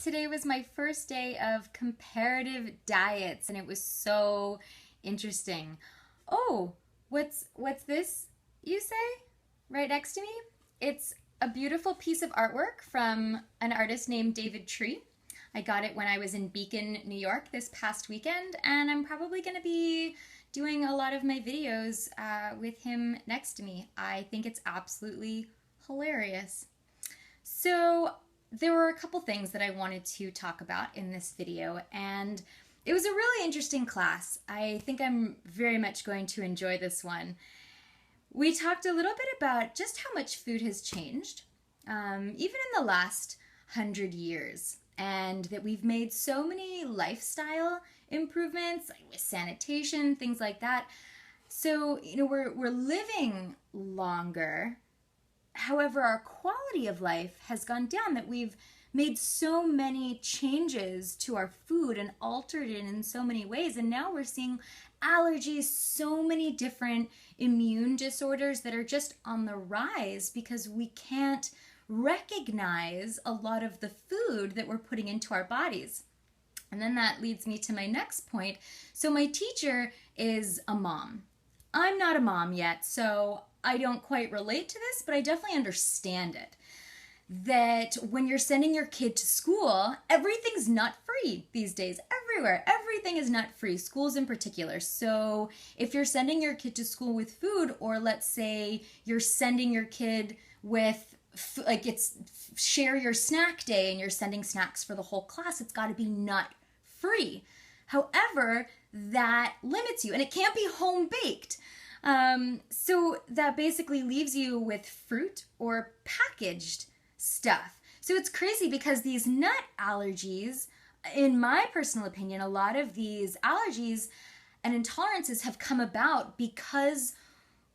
Today was my first day of comparative diets and it was so interesting. Oh, what's this you say right next to me? It's a beautiful piece of artwork from an artist named David Tree. I got it when I was in Beacon, New York this past weekend, and I'm probably going to be doing a lot of my videos with him next to me. I think it's absolutely hilarious. So there were a couple things that I wanted to talk about in this video, and it was a really interesting class. I think I'm very much going to enjoy this one. We talked a little bit about just how much food has changed, even in the last 100 years, and that we've made so many lifestyle improvements, like with sanitation, things like that. So, we're living longer. However, our quality of life has gone down, that we've made so many changes to our food and altered it in so many ways. And now we're seeing allergies, so many different immune disorders that are just on the rise because we can't recognize a lot of the food that we're putting into our bodies. And then that leads me to my next point. So my teacher is a mom. I'm not a mom yet, so I don't quite relate to this, but I definitely understand it. That when you're sending your kid to school, everything's nut free these days, everywhere. Everything is nut free, schools in particular. So if you're sending your kid to school with food, or let's say you're sending your kid with, like, it's share your snack day and you're sending snacks for the whole class, it's got to be nut free. However, that limits you, and it can't be home baked. So that basically leaves you with fruit or packaged stuff. So it's crazy because these nut allergies, in my personal opinion, a lot of these allergies and intolerances have come about because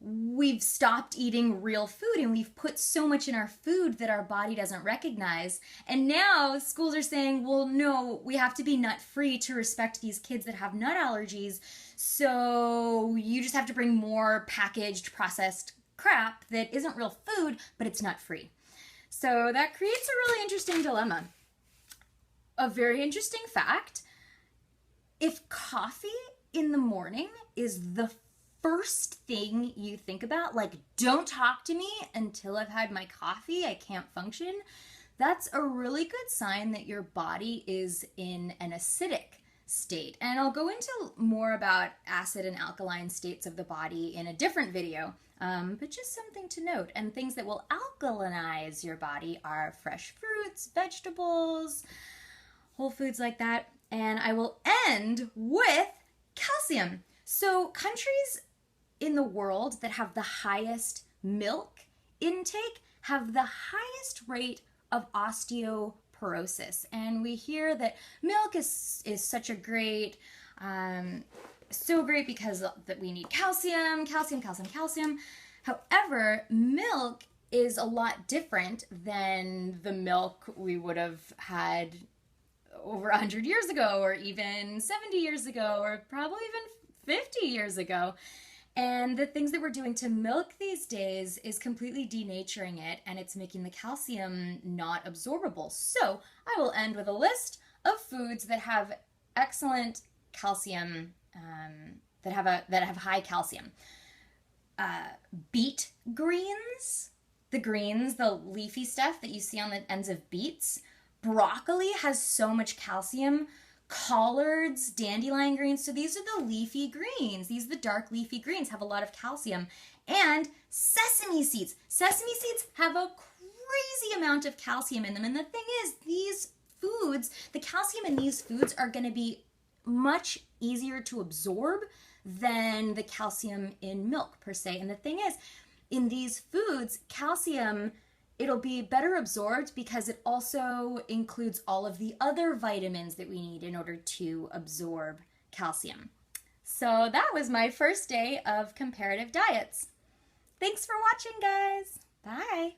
we've stopped eating real food and we've put so much in our food that our body doesn't recognize. And now schools are saying, well, no, we have to be nut free to respect these kids that have nut allergies. So you just have to bring more packaged, processed crap that isn't real food, but it's nut free. So that creates a really interesting dilemma. A very interesting fact: if coffee in the morning is the first thing you think about, like, don't talk to me until I've had my coffee, I can't function, that's a really good sign that your body is in an acidic state. And I'll go into more about acid and alkaline states of the body in a different video, but just something to note. And things that will alkalinize your body are fresh fruits, vegetables, whole foods like that. And I will end with calcium. So countries in the world that have the highest milk intake have the highest rate of osteoporosis. And we hear that milk is such a great, so great because that we need calcium. However, milk is a lot different than the milk we would have had over 100 years ago, or even 70 years ago, or probably even 50 years ago. And the things that we're doing to milk these days is completely denaturing it, and it's making the calcium not absorbable. So I will end with a list of foods that have excellent calcium, that have high calcium. Beet greens, the leafy stuff that you see on the ends of beets. Broccoli has so much calcium. Collards, dandelion greens, so these are the leafy greens. These are the dark leafy greens, have a lot of calcium. And sesame seeds. Sesame seeds have a crazy amount of calcium in them. And the thing is, these foods, the calcium in these foods are going to be much easier to absorb than the calcium in milk per se. And the thing is, in these foods, calcium, it'll be better absorbed because it also includes all of the other vitamins that we need in order to absorb calcium. So that was my first day of comparative diets. Thanks for watching, guys. Bye.